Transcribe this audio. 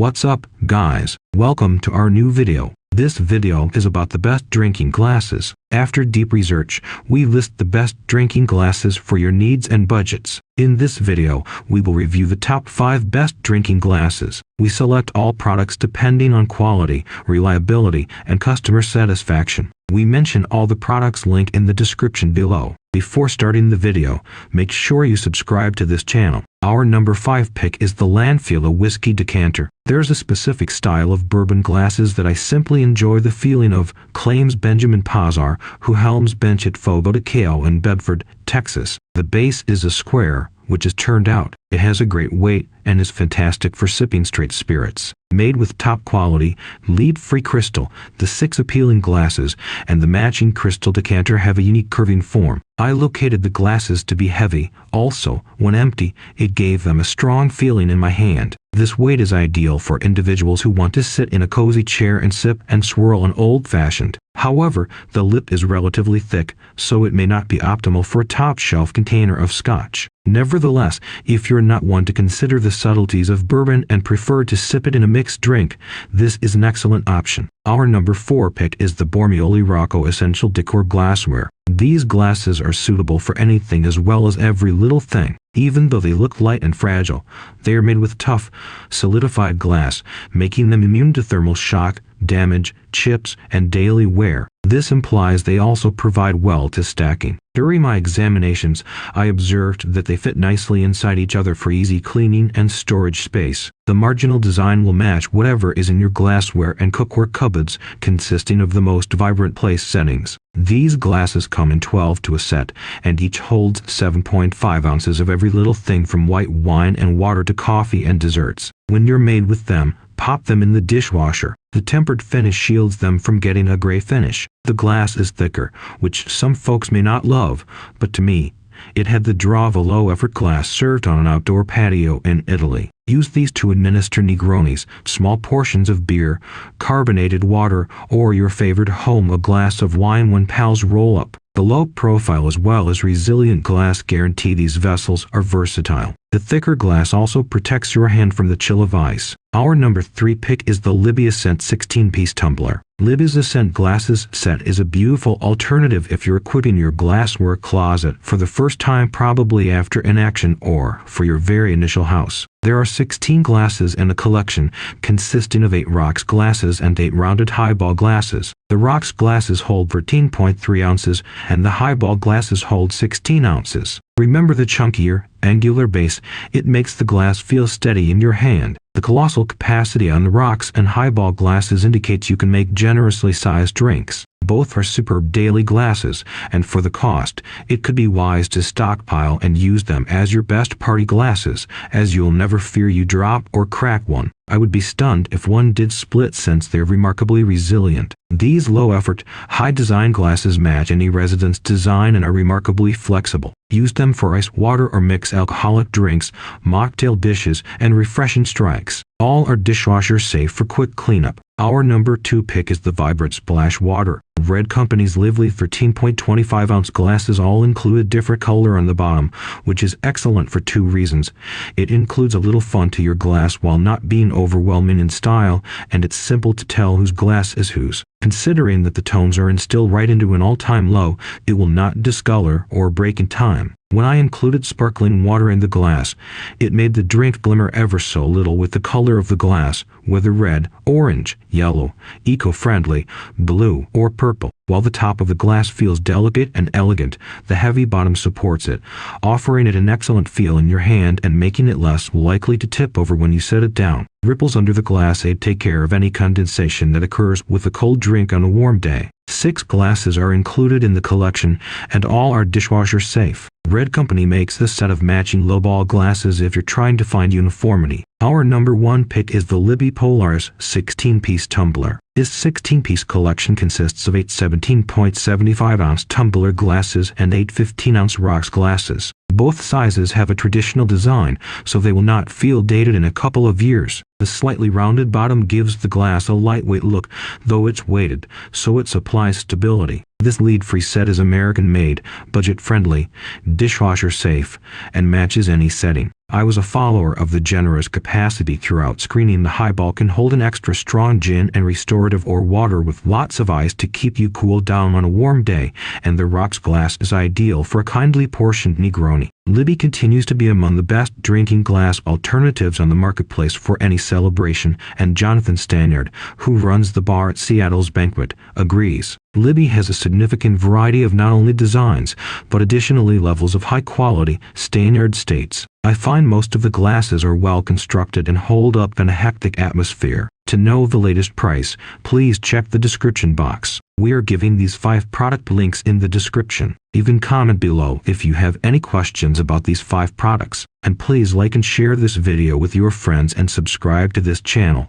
What's up, guys? Welcome to our new video. This video is about the best drinking glasses. After deep research, we list the best drinking glasses for your needs and budgets. In this video, we will review the top 5 best drinking glasses. We select all products depending on quality, reliability, and customer satisfaction. We mention all the products linked in the description below. Before starting the video, make sure you subscribe to this channel. Our number 5 pick is the Landfill, a whiskey decanter. There's a specific style of bourbon glasses that I simply enjoy the feeling of, claims Benjamin Pazar, who helms bench at Fogo de Chão in Bedford, Texas. The base is a square, which is turned out. It has a great weight and is fantastic for sipping straight spirits. Made with top quality, lead-free crystal, the 6 appealing glasses and the matching crystal decanter have a unique curving form. I located the glasses to be heavy. Also, when empty, it gave them a strong feeling in my hand. This weight is ideal for individuals who want to sit in a cozy chair and sip and swirl an old-fashioned. However, the lip is relatively thick, so it may not be optimal for a top-shelf container of scotch. Nevertheless, if you're not one to consider the subtleties of bourbon and prefer to sip it in a mixed drink, this is an excellent option. Our number 4 pick is the Bormioli Rocco Essential Decor Glassware. These glasses are suitable for anything as well as every little thing. Even though they look light and fragile, they are made with tough, solidified glass, making them immune to thermal shock, damage, chips, and daily wear. This implies they also provide well to stacking. During my examinations, I observed that they fit nicely inside each other for easy cleaning and storage space. The marginal design will match whatever is in your glassware and cookware cupboards, consisting of the most vibrant place settings. These glasses come in 12 to a set, and each holds 7.5 ounces of every little thing from white wine and water to coffee and desserts. When you're made with them, pop them in the dishwasher. The tempered finish shields them from getting a gray finish. The glass is thicker, which some folks may not love, but to me, it had the draw of a low-effort glass served on an outdoor patio in Italy. Use these to administer Negronis, small portions of beer, carbonated water, or your favorite home a glass of wine when pals roll up. The low profile as well as resilient glass guarantee these vessels are versatile. The thicker glass also protects your hand from the chill of ice. Our number 3 pick is the Libya Scent 16-piece tumbler. Libby Scent glasses set is a beautiful alternative if you're equipping your glassware closet for the first time, probably after an action or for your very initial house. There are 16 glasses in a collection consisting of 8 rocks glasses and 8 rounded highball glasses. The rocks glasses hold 13.3 ounces and the highball glasses hold 16 ounces. Remember the chunkier, angular base, it makes the glass feel steady in your hand. The colossal capacity on the rocks and highball glasses indicates you can make generously sized drinks. Both are superb daily glasses, and for the cost, it could be wise to stockpile and use them as your best party glasses, as you'll never fear you drop or crack one. I would be stunned if one did split since they're remarkably resilient. These low-effort, high-design glasses match any resident's design and are remarkably flexible. Use them for ice water or mix alcoholic drinks, mocktail dishes, and refreshing strikes. All are dishwasher safe for quick cleanup. Our number 2 pick is the Vibrant Splash Water. Red Company's lively 13.25-ounce glasses all include a different color on the bottom, which is excellent for 2 reasons. It includes a little fun to your glass while not being overwhelming in style, and it's simple to tell whose glass is whose. Considering that the tones are instilled right into an all-time low, it will not discolor or break in time. When I included sparkling water in the glass, it made the drink glimmer ever so little with the color of the glass, whether red, orange, yellow, eco-friendly, blue, or purple. While the top of the glass feels delicate and elegant, the heavy bottom supports it, offering it an excellent feel in your hand and making it less likely to tip over when you set it down. Ripples under the glass aid take care of any condensation that occurs with a cold drink on a warm day. 6 glasses are included in the collection, and all are dishwasher safe. Red Company makes this set of matching lowball glasses if you're trying to find uniformity. Our number 1 pick is the Libby Polars 16-piece tumbler. This 16-piece collection consists of 8 17.75-ounce tumbler glasses and 8 15-ounce rocks glasses. Both sizes have a traditional design, so they will not feel dated in a couple of years. The slightly rounded bottom gives the glass a lightweight look, though it's weighted, so it supplies stability. This lead-free set is American-made, budget-friendly, dishwasher-safe, and matches any setting. I was a follower of the generous capacity throughout screening. The highball can hold an extra strong gin and restorative or water with lots of ice to keep you cool down on a warm day, and the rocks glass is ideal for a kindly portioned Negroni. Libby continues to be among the best drinking glass alternatives on the marketplace for any celebration, and Jonathan Stannard, who runs the bar at Seattle's Banquet, agrees. Libby has a significant variety of not only designs, but additionally levels of high quality. Stannard states, "I find most of the glasses are well constructed and hold up in a hectic atmosphere. To know the latest price, please check the description box. We are giving these 5 product links in the description. Even comment below if you have any questions about these 5 products. And please like and share this video with your friends and subscribe to this channel.